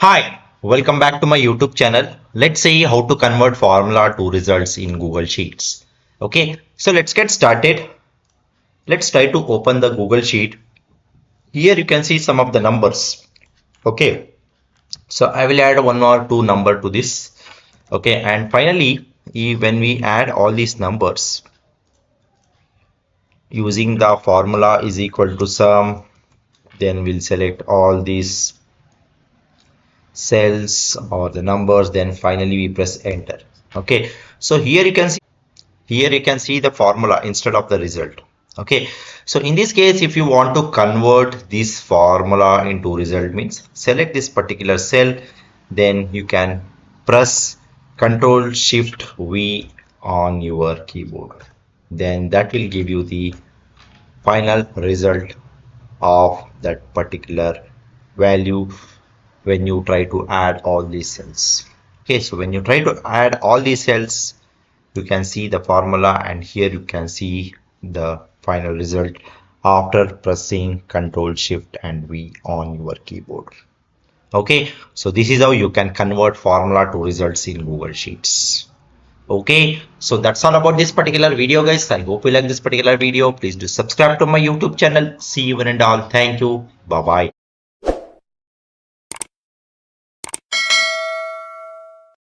Hi, welcome back to my YouTube channel. Let's see how to convert formula to results in Google Sheets. Okay, so let's get started. Let's try to open the Google Sheet. Here you can see some of the numbers. Okay, so I will add one or two number to this. Okay, and finally, when we add all these numbers using the formula is equal to sum, then we'll select all these cells or the numbers, then finally we press enter. Okay, so here you can see the formula instead of the result. Okay, so in this case, if you want to convert this formula into result, means select this particular cell, then you can press Ctrl Shift V on your keyboard, then that will give you the final result of that particular value when you try to add all these cells. Okay, so when you try to add all these cells, you can see the formula, and here you can see the final result after pressing Ctrl Shift and V on your keyboard. Okay, so this is how you can convert formula to results in Google Sheets. Okay, so that's all about this particular video, guys. I hope you like this particular video. Please do subscribe to my YouTube channel. See you one and all. Thank you. Bye bye.